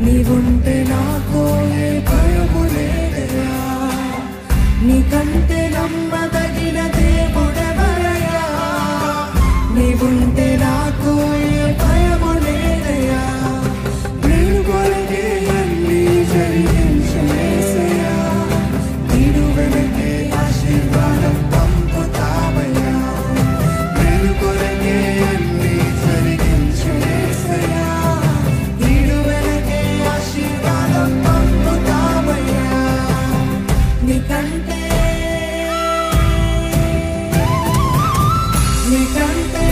నీవుంటే నాకు ఏ భయము లేదయ్యా, నీకంటే నమ్మదగిన దేవుడెవరయ్యా, నీవుంటే నాకు ఏ భయము లేదయ్యా, నేను కొరకే అన్నీ జరిగించు యేసయ్యా, నీడు వెనకే ఆశీర్వాదం పంపుతావయ్యా, నేను కొరకే అన్నీ జరిగించు యేసయ్యా, నీడు వెనకే ఆశీర్వాదం పంపుతావయ్యా, నీకంటే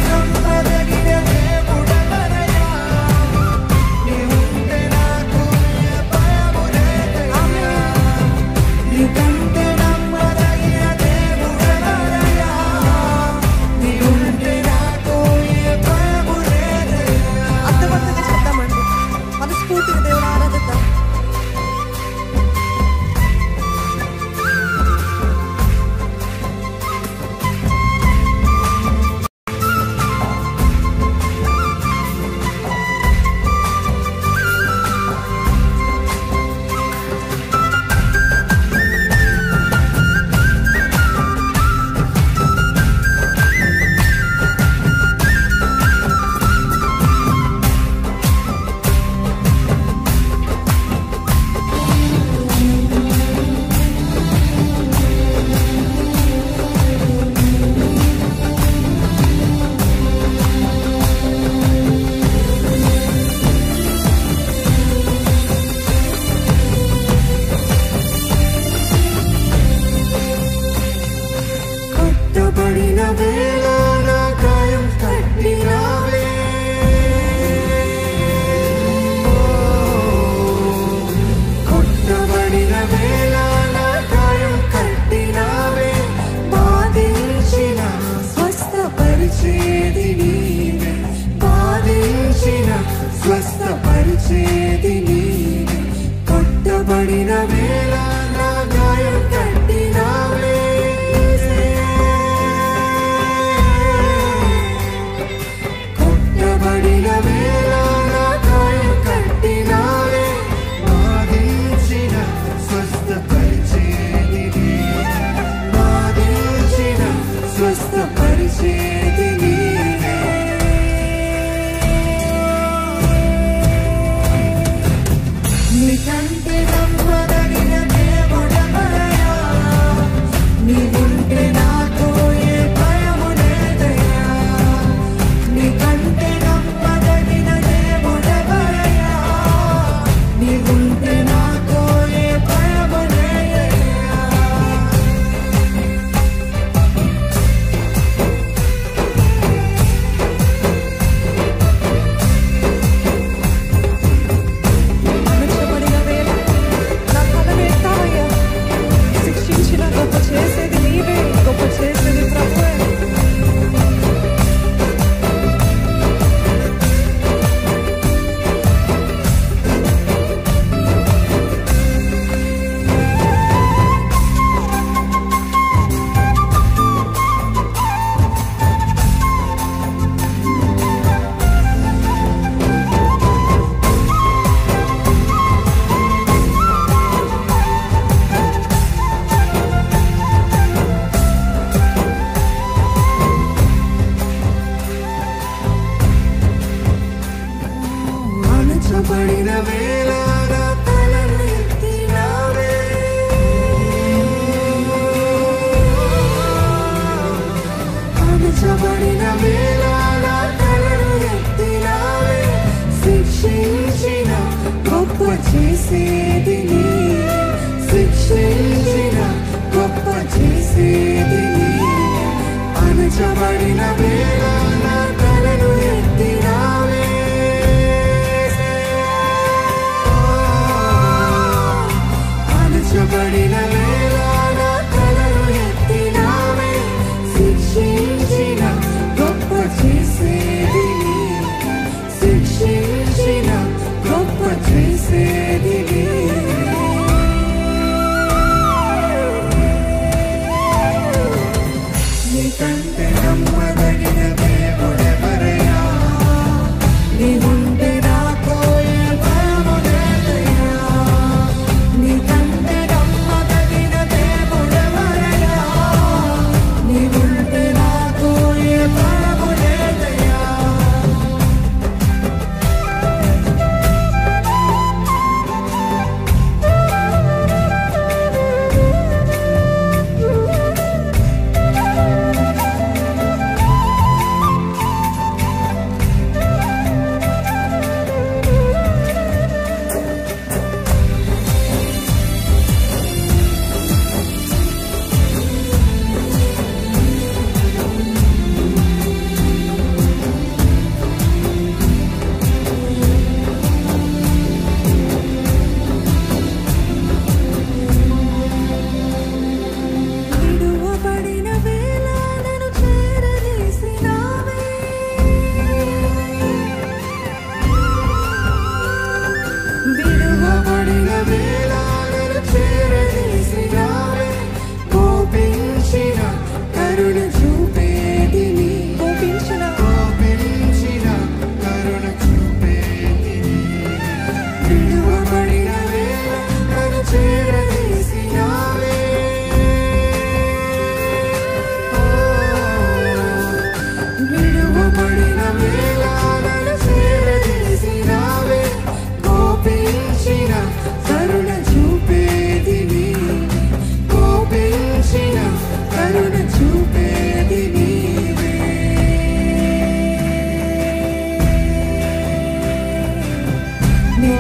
నమ్మదగిన దేవుడెవరయ్యా, నీవుంటే నాకు ఏ భయము లేదయ్యా, నీకంటే నమ్మదగిన దేవుడెవరయ్యా, నీవుంటే నాకు ఏ భయము లేదయ్యా. అర్థవంతంగా చెప్తామండి, మనస్ఫూర్తిగా దేవుడు ఆరాధిద్దాం. కొట్టబడిన వేళ నా గాయం కట్టినావే, కొట్టబడిన వేళ నా గాయం కట్టినావే, బాధించిన స్వస్థపరిచేది నీవే, బాధించిన స్వస్థపరిచేది నీవే, కొట్టబడిన వేళ నా గాయం కట్టినావే, కొట్టబడిన వేళ నా గాయం కట్టినావే, బాధించిన స్వస్థపరిచేది నీవే, బాధించిన స్వస్థపరిచేది నీవే, నీకంటే నమ్మదగిన దేవుడెవరయ్యా, నీవుంటే నాకు ఏ భయము లేదయ్యా, నీకంటే నమ్మదగిన దేవుడెవరయ్యా, నీవుంటే నాకు ఏ భయము లేదయ్యా. అణచబడిన వేళ నా తలనెత్తావయ్యా, శిక్షించిన గొప్ప చేసేది నీవే, గొప్ప చేసేది ప్రభువే. అణచబడిన వేళ నా తలను ఎత్తినావే, అణచబడిన వేళ నా తలను ఎత్తినావే, శిక్షించిన గొప్ప చేసేది నీవే, శిక్షించిన గొప్ప చేసేది నీవే, అణచబడిన వేళ నా తలను ఎత్తినావే,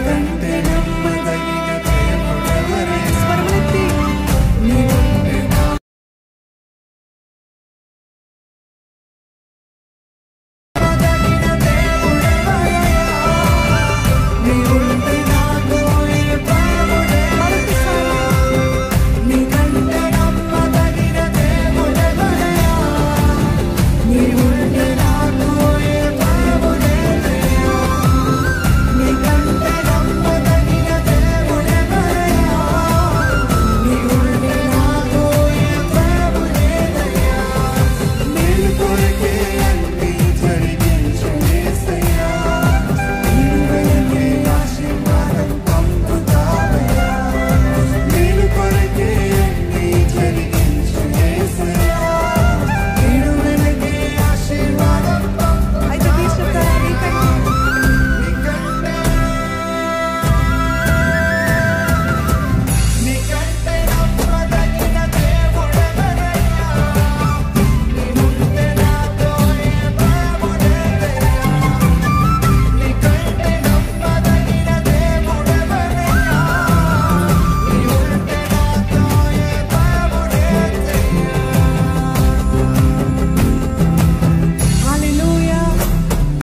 కంటే